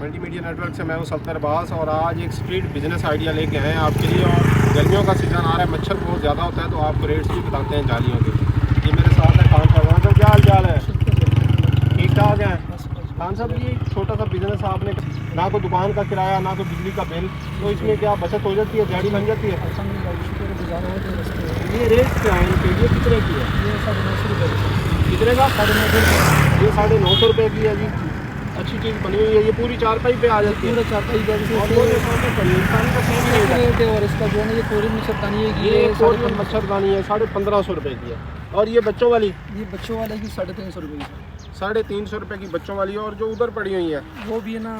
Multi media network से मैं हूं सफ्तर अब्बास और आज एक स्ट्रीट बिजनेस आइडिया लेके आए हैं आपके लिए। और गर्मियों का सीज़न आ रहा है, मच्छर बहुत ज़्यादा होता है, तो आपको रेट्स भी बताते हैं जालियों के। ये मेरे साथ है खान साहब। तो क्या हाल चाल है? ठीक ठाक है खान साहब। ये छोटा सा बिजनेस आपने, ना कोई दुकान का किराया ना कोई बिजली का बिल, तो इसमें क्या बचत हो जाती है, दिहाड़ी बन जाती है? ये रेट क्या है इनके? ये कितने की है? ये 950 रुपये। कितने का? 950। ये 950 रुपये की है जी। अच्छी चीज़ बनी हुई है। ये पूरी चारपाई पे आ जाती है। पूरा चारपाई का और वो ये सामने पाकिस्तान का सेम रेट है। रेट है। और इसका जो है ये कोरियन मच्छरदानी है, ये कोरियन मच्छरदानी है 1550 रुपये की है। और ये बच्चों वाली? ये बच्चों वाले की 350 रुपये की। 350 रुपये की बच्चों वाली। और जो उधर पड़ी हुई है वो भी है ना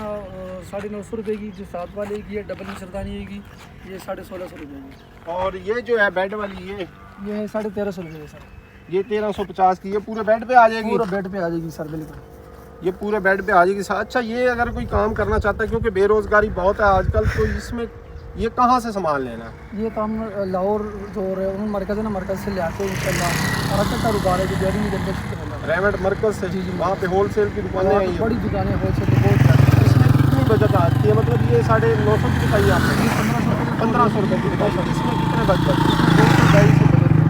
950 रुपये की। जो 7 वाले की है डबल मच्छरदानी है की, ये 1650 रुपये की। और ये जो है बेड वाली ये है 1350 रुपये सर। ये 1350 की। ये पूरे बेड पे आ जाएगी? पूरा बेड पे आ जाएगी सर, बिल्कुल ये पूरे बेड पे आ जाएगी। अच्छा, ये अगर कोई काम करना चाहता है, क्योंकि बेरोज़गारी बहुत है आजकल, तो इसमें ये कहाँ से सामान लेना है? ये तो हम लाहौर जो उन मरकज़ है ना, मरकज़ से ले आते हैं इंशाल्लाह। और अच्छा कारोबार है जो डेयरी में करते रेमंड मरकज़ से? जी जी। वहाँ पे होलसेल की दुकानें हैं, बड़ी दुकानें होलसेल में बहुत ज़्यादा। इसमें कितनी बचत आती है? मतलब ये 950 की बताइए आपने, 1500 रुपये की बताई। इसमें कितने बचत?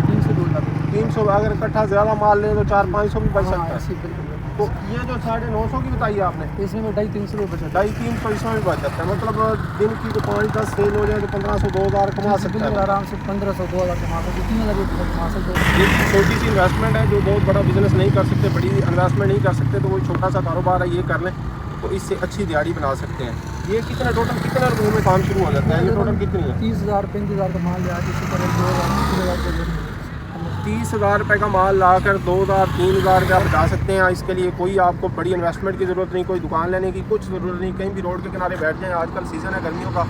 3 से 2 लाख। 300। अगर इकट्ठा ज़्यादा माल लें तो 400-500 भी बच सकता है। बिल्कुल। तो ये जो 950 की बताई आपने, इसमें 250-300 रुपये बचत। 250-300 इसमें भी बच जाता है। मतलब दिन की तो 5-10 सेल हो जाए तो 1500-2000 कमा सकता है आराम से 1500-2000 कमा सकते, 3000 रुपये कमा सकते। ये छोटी सी इन्वेस्टमेंट है। जो बहुत बड़ा बिजनेस नहीं कर सकते, बड़ी इन्वेस्टमेंट नहीं कर सकते, तो वो छोटा सा कारोबार है, ये कर लें तो इससे अच्छी दिहाड़ी बना सकते हैं। ये कितना टोटल कितना रुपये में काम शुरू हो जाता है? ये टोटल कितनी है? 30,000-35,000 का माल लिया किसी तरह 2,000-3,000 30,000 रुपये का माल ला कर 2,000-3,000 रुपये आप बचा सकते हैं। इसके लिए कोई आपको बड़ी इन्वेस्टमेंट की ज़रूरत नहीं, कोई दुकान लेने की कुछ ज़रूरत नहीं। कहीं भी रोड के किनारे बैठ जाएँ, आजकल सीज़न है गर्मियों का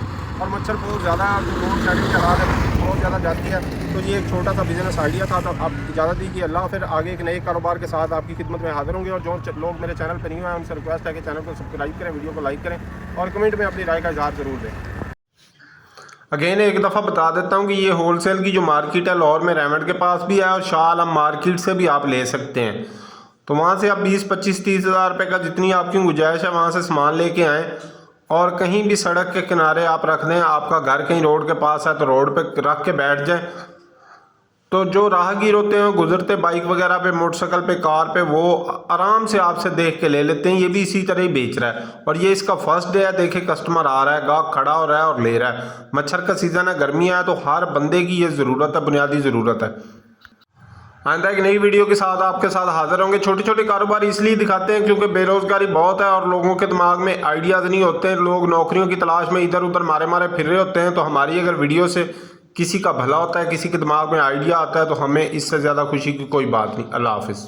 और मच्छर बहुत ज़्यादा है, जो रोड शेडिंग के हाथ है बहुत ज़्यादा जाती है। तो ये एक छोटा सा बिजनेस आइडिया था। तो आप इजाज़त दीजिए, अल्लाह फिर आगे एक नए कारोबार के साथ आपकी खिदमत में हाजिर होंगे। और जो लोग मेरे चैनल पर नहीं हुए हैं उनसे रिक्वेस्ट है कि चैनल को सब्सक्राइब करें, वीडियो को लाइक करें और कमेंट में अपनी राय का इजहार ज़रूर दें। अगेन एक दफ़ा बता देता हूँ कि ये होलसेल की जो मार्केट है लाहौर में रेमंड के पास भी है और शाह आलम मार्केट से भी आप ले सकते हैं। तो वहाँ से आप 20-25-30,000 रुपये का जितनी आपकी गुंजाइश है वहाँ से सामान लेके आएँ और कहीं भी सड़क के किनारे आप रख दें। आपका घर कहीं रोड के पास है तो रोड पे रख के बैठ जाएं, तो जो राहगीर होते हैं गुजरते बाइक वगैरह पे, मोटरसाइकिल पे, कार पे, वो आराम से आपसे देख के ले लेते हैं। ये भी इसी तरह ही बेच रहा है और ये इसका फर्स्ट डे है। देखे कस्टमर आ रहा है, गाहक खड़ा हो रहा है और ले रहा है। मच्छर का सीज़न है, गर्मियाँ है, तो हर बंदे की ये ज़रूरत है, बुनियादी ज़रूरत है। आइंदा एक नई वीडियो के साथ आपके साथ हाजिर होंगे। छोटे छोटे कारोबार इसलिए दिखाते हैं क्योंकि बेरोज़गारी बहुत है और लोगों के दिमाग में आइडियाज़ नहीं होते हैं। लोग नौकरियों की तलाश में इधर उधर मारे मारे फिर रहे होते हैं। तो हमारी अगर वीडियो से किसी का भला होता है, किसी के दिमाग में आइडिया आता है, तो हमें इससे ज़्यादा खुशी की कोई बात नहीं। अल्लाह हाफिज़।